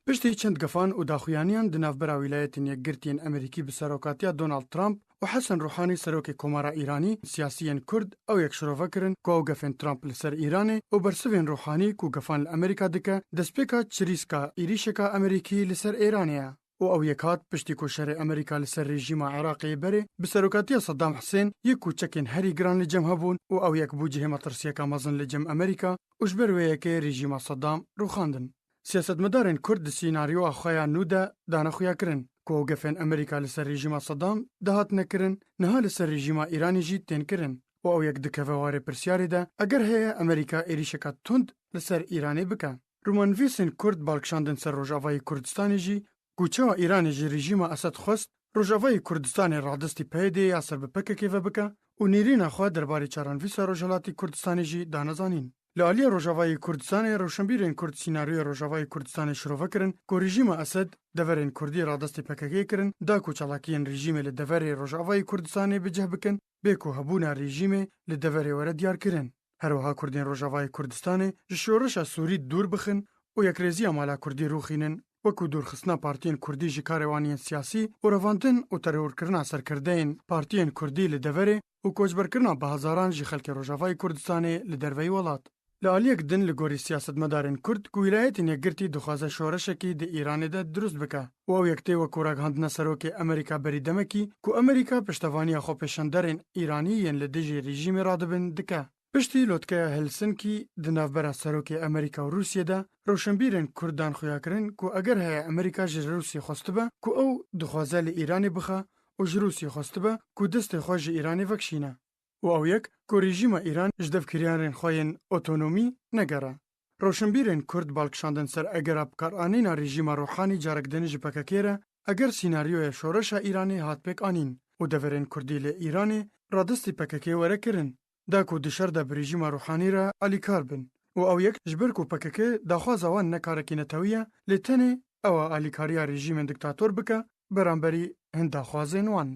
پشتی چند گفان و داخویانیان دنافبرا ولایتین یکگرتین امریکی به سروکاتی دونالد ترامپ و حسن روحانی سروک کمارا ایرانی سیاسیین کرد او یک شروع کرن کو او گفن ترامپ لسر ایرانی و برسیون روحانی کو گفان لامریکا دکه دسپیکا چریسکا ایریشکا امریکی لسر ایرانیه و او یکات پشتی کوشر امریکا لسر رژیم عراقی بره بسروکاتی صدام حسین یک کوچکین هری گران لجم هبون و او یک بوجه مترسیه کامازن لجم امریکا وجبر ویکه رژیم صدام روخاندن سیاستمدارن کرد سیناریو خویا نوده دانه خویا کرن کو گفن امریکا لسر رژیم صدام دهات نکرن نه لسر رژیم ایرانی جی تن کرن و او یک دکواره پرسیاری ده اگر هي امریکا ایریشکات تند لسر ایرانی بکن رومانویسن کرد بالکشاندن سر روجاوای کردستانی جی کوچه ایرانی جی رژیم اسد خواست روجاوای کردستان رادستی پیده یا سر بپکه و بکه و نیرین خوا درباره چارانویس روجالاتی کردستانی جی دانزانین لعلی روجاوای کردستان روشنبیرین کرد سیناریوی روجاوای کردستان شروع کرن که رژیم اسد دورین کردی رادستی پکه کرن دا کوچالاکین رژیم لدوری روجاوای کردستان بجه بکن بکو هبونا رژیم لدوری ورد دیار کرن هروها کردین روجاوای کردستان جشورش سوری دور بخن و یک ریزی مالا کردی روخینن وکو دورخستنا پارتین کردی جی کاروانین سیاسی و رواندن و ترور کرنا سرکردین پارتین کردی لدوری و کوچبر کرنا به هزاران جی خلک روجاوای کردستان لدروی ولات لعلیک دن لگوری سیاست مدارن کرد که ولایتین یکگرتی دخوازه شورشکی ده ایران ده درست بکه و او یکتی و کوراگ هندنا سروک امریکا بریدمکی که امریکا پشتوانی خو پیشندرین ایرانیین لدجی رژیم رادبن دکه پشتی لوتکه هلسنکی دنافبرا سروک امریکا و روسیه ده روشنبیرن کردان خویا کرن که اگر های امریکا جر روسی خواسته که او دخوازه لی ایرانی بخه و جر روسی خواسته که دست خواج ایرانی وکشینه و او یک که رژیم ایران جدف کریانین خواین اوتونومی نگره. روشنبیرن کرد بالکشاندن سر اگر ابکار آنین رژیم روحانی جارک دنج پککیره اگر سیناریوی شورش ایرانی هات پک آنین و دورین کردیل ایرانی رادستی پککی وره کرن. دا کو دشر دا برژیم روحانی را علی کار بن و او یک جبر کو پککی داخواز وان نکارکی نتویه لتنه ئەوە ئالیکاریە ڕژیمên دیکتاتۆر بکە بەرامبەری هەنداخوازên وان.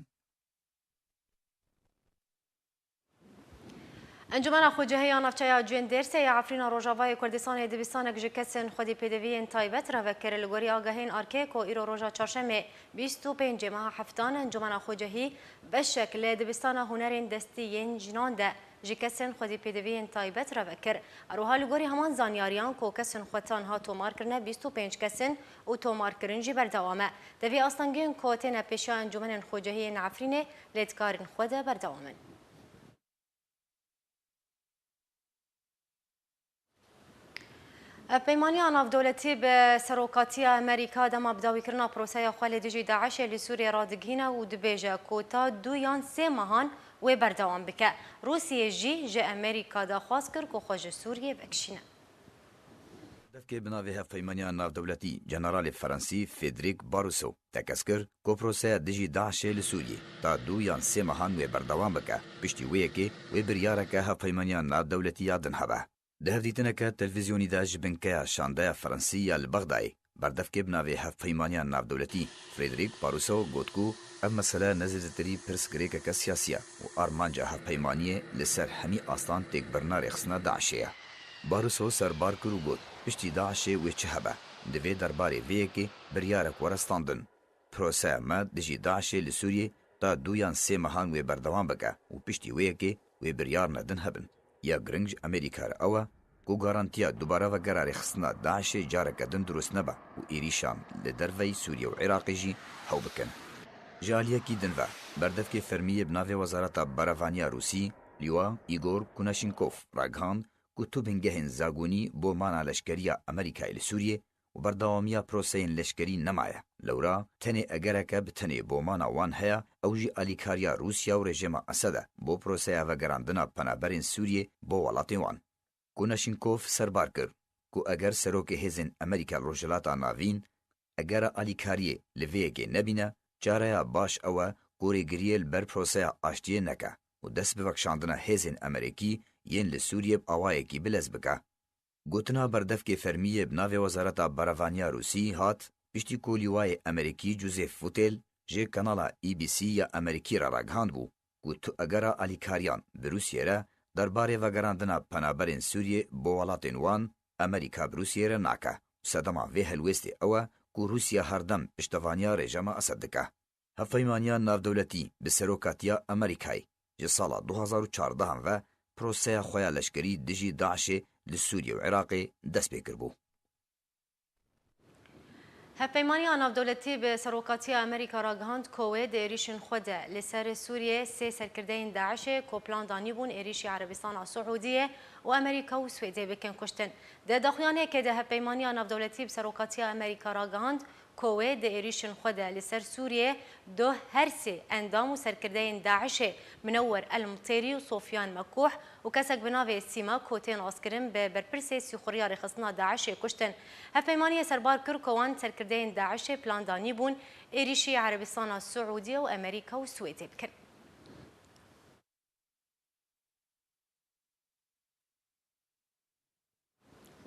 انجمن خوجهه نافچه جوین درسه یا عفرینا روجاوای کردستان دبستان که کسن خودی پدوین تایبت را وکر لگوری آگاهین آرکه کو ایرو روجا چهارشنبه 25 ماه هفتان انجمن خوجهی به شکل دبستان هنرین دستیین جنان ده جکسن خودی پدوین تایبت را وکر اروها لگوری همان زانیاریان کو کسن خودتان ها تومار کرنه 25 کسن و تومار کرنجی بردوامه دوی آستانگین کوتین پیشا انجمن خوجهی عفرینه لیدکارن خود بردوامن. پیمانی ناودولتی به سروکاتی امریکا دم ابداوی کرنا پروسه خال دیجی داعش لسوریه را دگینه و دبیجه کوتا 2 یا 3 ماهان و بردوام بکه روسیه جی امریکا دا خواست کرد که خوش سوریه بکشینه. دفکه بناوی پیمانی ناودولتی جنرال فرانسی فدریک باروسو تکس کرد که پروسه دیجی داعش لسوریه تا 2 یا 3 ماهان و بردوام بکه پشتی ویه که و بریاره که پیمانی ناودولتی یادن هبه. ده هفدیتنکه تلویزیونی دا جبنکه شانده فرانسی یا البغدای بردفکه بناوی هفپیمانیان نافدولتی فریدریک باروسو گوتکو اف مسئله نزدتری پرسگریکه که سیاسیه و آرمانجا هفپیمانیه لسر همی آستان تک برنا رخصنا داعشیه. باروسو سربار کرو گوت پشتی داعشی وی چه هبه دوی درباره ویه که بریارک ورستاندن. پروسه ما دجی داعشی لسوریه تا 2 یا 3 ماهان وی بردوام بکه و پشتی ویه که وی بریار ندن هبن. یا گرنج امریکا را اوه کو گارانتیا دوباره و قرار خصنا داعش جارکدن درست نبا و ایریشان لدروی سوریه و عراقی جی هو بکن. جالیا کی دنوا بردفک فرمیه بناوی وزارت براوانیا روسی لیوا ایگور کوناشینکوف راگهاند کو تو بنگهن زاگونی بو مانا لشکریا امریکا ال سوریه و بردوامیا پروسین لشکری نمایه لورا تنی اگرکه بتنی بو مانا وان هیا او جی الیکاریا روسیا و رژیم اسد بو پروسه و گراندنا پنابرین سوریه بو ولاتین وان. کوناشینکوف سربار کرد کو اگر سروک هزن امریکا روجلاتا ناوین اگر الیکاریه لویگه نبینه جاره باش اوه کوری گریل بر پروسه آشتیه نکه و دست بوکشاندنا هزن امریکی ین لسوریه آوائه کی بلز بکه. گوتنا بردفک فرمیه بناوی وزارت براوانیا روسی هات پشتی کولیوای امریکی جوزف فوتل جه کانالا ABC یا امریکی را راگهاند بو کو تو اگر الیکاریان بروسیه را درباره و گراندنا پنابرین سوریه بو ولاتین وان امریکا بروسیه را ناکه صدما وی هلوستی اوه کو روسیه هردم پشتوانیا رژیم اسد دکه. هفیمانیا نافدولتی به سروکاتیا امریکای جه سالا 2014 و پروسه خویا لشکری دجی داعش لسوریه و عراق دست پیکر بو. هفپیمانی ناودولتی به سروکاتی امریکا راگهاند کوه ایریشن خود لسر سوریه 3 سرکردین داعش کو پلان دانی بون ایریشی عربستان سعودیه و امریکا و سوئدی بکن کشتن. ده داخلیانه که ده هفپیمانی ناودولتی به سروکاتی امریکا راگهاند کوه ده ایریشن خود لسر سوریه دو هر 3 اندام و سرکردین داعش منور المطيري و صوفیان مکوح و کسک بناوی سیما کوتین آسکرین به برپرسی سیخوریا رخصنا داعش کشتن. هفپیمانی سربار کر کوان سرکردین داعش پلاندانی بون ایریشی عربستان سعودیه و امریکا و سوئدی بکن.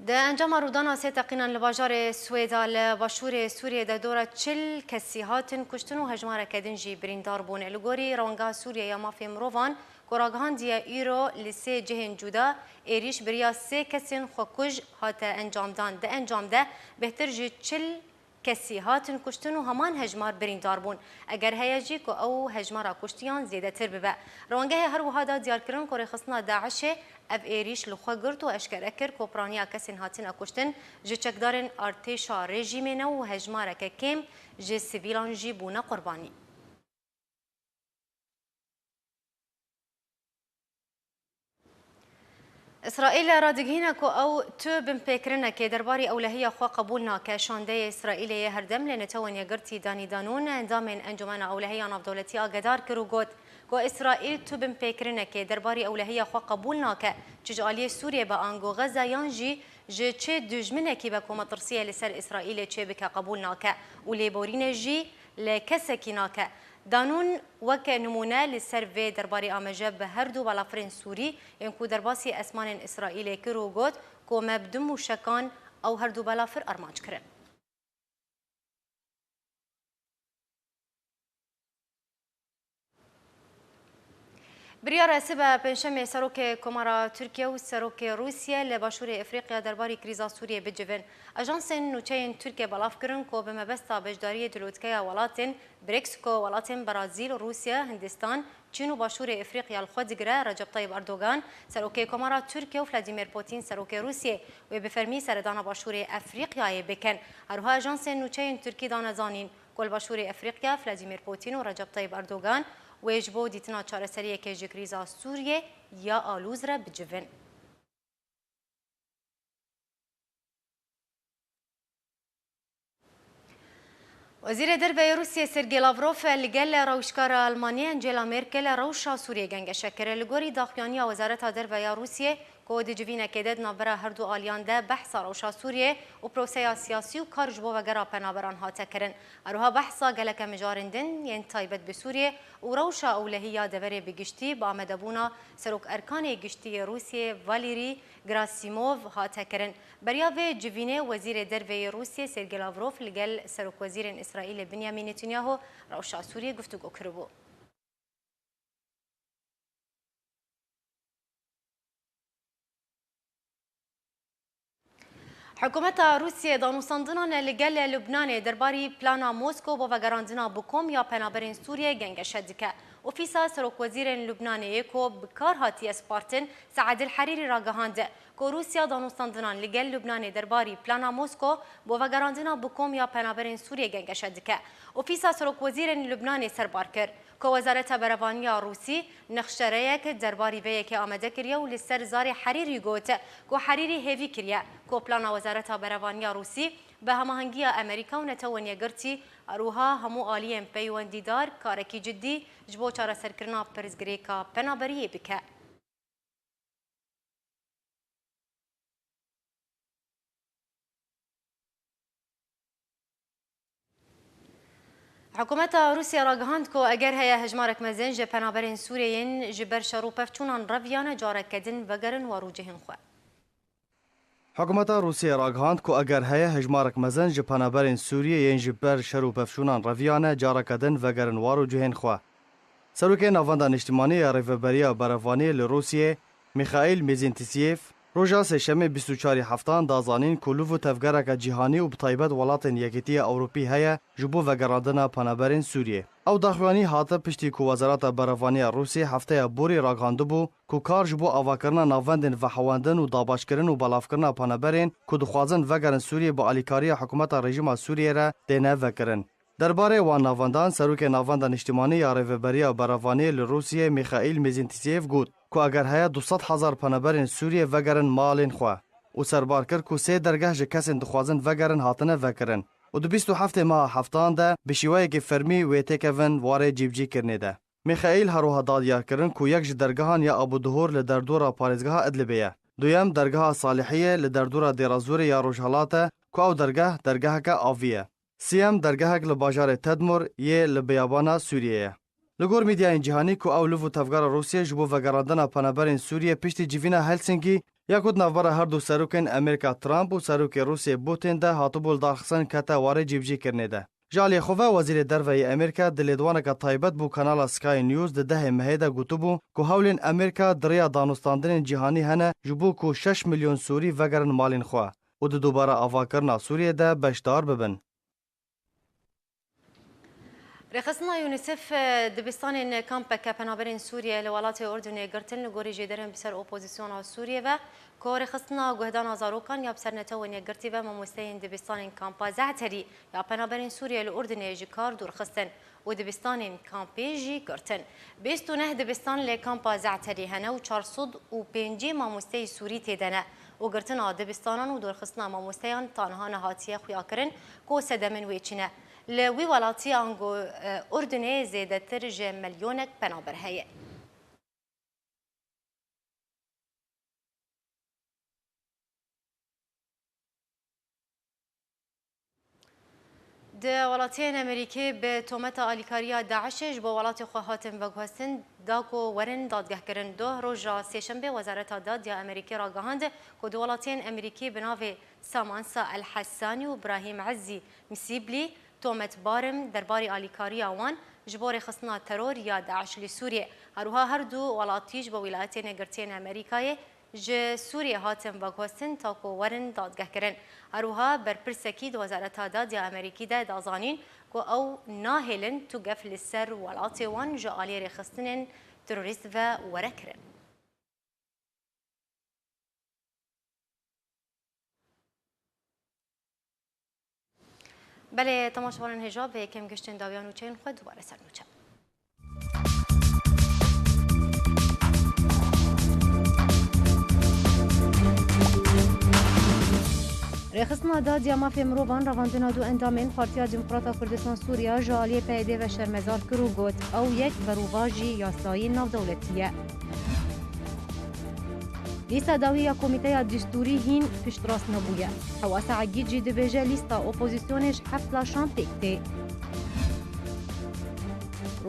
ده انجام رودان سه تقینا لباجار سویدا لباشور سوریه ده دوره 40 کسی هاتن کشتن و هجمار کدن جی بریندار بون لگوری رونگا سوریه یا مافی مروان کراگهان دیا ایرو لسه جهن جودا ایریش بریا 3 کسین خوکج هات انجام دان ده انجام ده بهتر جی 40 کسی هاتن کشتن و همان هجمار بریندار بون اگر هیجی که او هجمار کشتیان زیاده تر ببه. روانگه هر وحادا دیار کرن که رخصنا داعش اف ایریش لخوا گرت و اشکر اکر کوپرانیا کسین هاتین کشتن جه چکدارن ارتشا رژیمینه و هجمار که کم جه سیویلان جی بونه قربانی. اسرائیل را دگهینه که او تو بم پیکرنه که درباری اولهیه خوا قبولنا که شانده اسرائیل هردم لنتوان یگرتی دانی دانون اندامن انجمن اولهیه نافدولتی آگدار کرو گوت که اسرائیل تو بم پیکرنه که درباری اولهیه خوا قبولنا که ججالی سوریه با آنگو غزه یانجی جه چه دجمنه که با کومترسیه لسر اسرائیل چه بک قبولنا که و لیبورین جی لکسکینا که دانون وک نمونه لسر و درباره آمجه به هر دو بلافرین سوری اینکو درباسی اسمان اسرائیل کرو گوت که مبدم و شکان او هر دو بلافر ارمانج کرن. بریار سبا پنجشنبه سروک کمارا ترکیه و سروک روسیه لباشور افریقیا درباره کریزا سوریه بجوین. اژانس نوچین ترکیه بلاف کرن کو به مبستا بجداری دلوتکیا ولاتن بریکس کو ولاتن برازیل، روسیه، هندستان، چین و باشور افریقیا الخودگره رجب طیب اردوغان سروک کمارا ترکیه و ولادیمیر پوتین سروک روسیه و بفرمی سردان باشور افریقیا بکن. هرها اژانس نوچین ترکی دانزانین کل باشور افریقیا ولادیمیر پوتین و رجب طیب اردوغان ویجبو دیتنا چارەسەریە کێژی کریزا سووریێ یا ئالوزرە بجوێن. وزیر دەربەی رووسیە سێرگێ لاڤرۆف لەگەل ڕەوشکارە ئەڵمانیە ئەنجێلا مێرکل ڕەوشا سووریە گەنگەشەکرە لە گۆری داخوانیە وەزارەتا دەربەیە رووسیە کو دجوینەکێدە ناوبەرە هەردوو ئالیاندا بەحسا ڕەوشا سووریێ و پرۆسەیا سیاسی و کارژ بۆ وەگەرا پەنابەران هاتەکردن. هەروها بەحسا گەلەکە مجارندن یەن تایبەت بە سووریێ و ڕەوشا ئەولەهیە دەڤەرێ بگشتی بە ئامادەبوونا سەرۆک ئەرکانی گشتیە رووسیە ڤالێری گراسیمۆڤ هاتەکردن. بەریا vê civînê wezîrê derveyê Rûsyê Sergey Lavrov li gel Serokwezîrên İsraîlê Binyamin Netanyahu rewşa Sûriyê guftûgû kiribû. حکومتا روسیه دانوستاندنان لگل لبنان درباری پلانا موسکو با وگراندنا بکوم یا پنابرین سوریه گنگشه دکه. اوفیسا سروک وزیرین لبنانیه کو بکار هاتی اسپارتن سعد الحریری را گهانده که روسیه دانوستاندنان لگل لبنان درباری پلانا موسکو با وگراندنا بکوم یا پنابرین سوریه گنگشه دکه. اوفیسا سروک وزیرین لبنانی سربار کرد که وزارت برهانی روسی نقشه‌ای که درباری وی که آماده کریه و لسر زار حریری گوته که حریری هیوی کریه که پلان وزارت برهانی روسی به هماهنگی امریکا و نتوانیه گرتی روها همو عالیم پیوندیدار کارکی جدی جبو چاره سرکرنا پرزگری که پنابریه بکه. حکومت روسیه را گهاند که اگر هیا هجمارک مزن جه پنابرین سوریین جبر شروپفچونان رویان جارک کدن وگرن واروجهن خواه. حکومت روسیه را گهاند که اگر هیا هجمارک مزن جه پنابرین سوریین جبر شروپفچونان رویان جارک کدن وگرن واروجهن خواه. سروک نواندان اجتماعی ریوبریا برافانی لروسیه میخائیل میزینتسیف روژا سهشنبه 24 هفتان دازانین کلوف و تفگرک جیهانی و بطایبت ولاتن یکیتی اوروپی هیا جبو وگراندنا پنابرین سوریه. او داخوانی هاته پشتی که وزارت برافانی روسیه هفته بوری راگانده بو که کار جبو آواکرنا نواندن و حواندن و داباشکرن و بلافکرنا پنابرین که دخوازن وگرن سوریه با علیکاری حکومت رژیم سوریه را دینه وکرن. درباره وان نواندان سروک نواندان اجتماعی ریوبریا برافانی لروسیه میخائیل میزینتسیف گفت که اگر هیا 200,000 پنابرین سوریه وگرن مالین خواه و سربار کرد که 3 درگاه جه کسین دخوازن وگرن هاتنه وکرن و 27 ماه هفتان ده بشیوه که فرمی ویته کون واره جیبجی کرنه ده. میخائیل هروها دادیار کرن که یک درگاهان یا ابو دهور لدردورا پارزگاه ادلبیه. دویم درگاه صالحیه لدردورا دیرازور یا روشهلاته که او درگاه که آویه. سیام درگاه لباجار تدمر یه لبیابانا سوریه. لگور میدیای جهانی که اولو و تفگار روسیه جبو وگراندن پنابرین سوریه پشت جیوینا هلسینکی یکود نوبر هر دو سروکن امریکا ترامپ و سروک روسیه پوتین ده هاتوبول داخسن کتا واره جیبجی کرنه ده. جالی خواه وزیر دربای امریکا دلیدوانه که تایبت بو کانال سکای نیوز ده مهیده گوتو بو که هولین امریکا دریا دانوستاندن جهانی هنه جبو که 6 میلیون سوری وگرن مالین خواه و ده دوباره آواکرنا سوریه ده بشدار ببن. رخصنا یونیسف دبستان کامپک پنابرین سوریه لولات اردن گرتن لگوری جدرن بسر اپوزیسیون سوریه و که رخصنا گهدان آزاروکان یا بسر نتوانی گرتی و مموستین دبستان کامپا زعتری یا پنابرین سوریه لأردن جکار دور خستن و دبستان کامپی جی گرتن 29 دبستان لکامپا زعتری هنه و 405 مموستی سوری تیدنه و گرتن دبستانان و دور خستنا مموستیان تانها نهاتیه خویا کرن که سدمن ویچینه لوی ولاتی آنگو اردنه زیده تر جه ملیونک پنابر هیه. ده ولاتین امریکی به تومت آلیکاریا داعشش با ولات خواهاتن و گوستن داکو ورن دادگاه کرن دو روژا سهشنبه وزارت دادیا امریکی را گهاند که دو ولاتین امریکی به ناو سامانسا الحسانی و ابراهیم عزی مسیبلی تومت بارم درباری آلیکاریا وان جبور خصنا ترور یا داعش لسوریه هروها هر دو ولاتیج با ولایت نگرتین امریکای ج سوریه هاتم باگوستن تاکو ورن دادگه کرن هروها برپرسکی دو وزارت دادیا امریکی ده دازانین کو او ناهلن تو قفل السر ولات وان جالي رخصتن تروریست و ورکرن بله تماشاوان هجاب به یکم گشتن داویان و چین خود دوباره سر نوچه رخصنا دادیا مافی مروان رواندنا دو اندامین پارتیا دموکراتا کردستان سوریا جالی پیده و شرمزار کرو گوت او یک بروواجی یاسایی ناو دولتیه لیستا داویه کمیته دستوری هین پشت راست نبویه حواس عگید جی دبیجه لیستا اپوزیسیونش حفلا شان تکته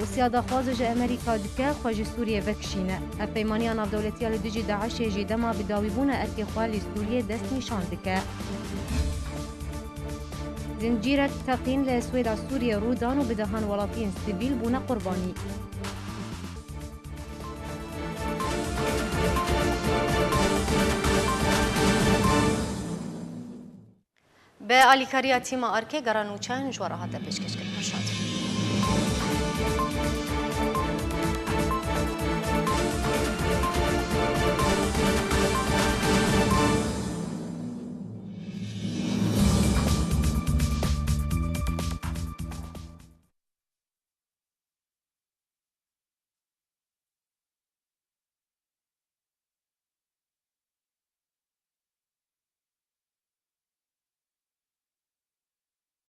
روسیا دخوازج امریکا دکه خواج سوریه وکشینه اپیمانی ناو دولتیه لدجی داعش جی دما بداوی بونه ارکی خوالی سوریه دست نیشان دکه زنجيرة تقين لسويدا سوريا رودان وبدهان ولاطين سيفيل بونا قرباني بآليكاريا تيما أركي قرانو چان جوارا هاتا بيشكش كل مرشاد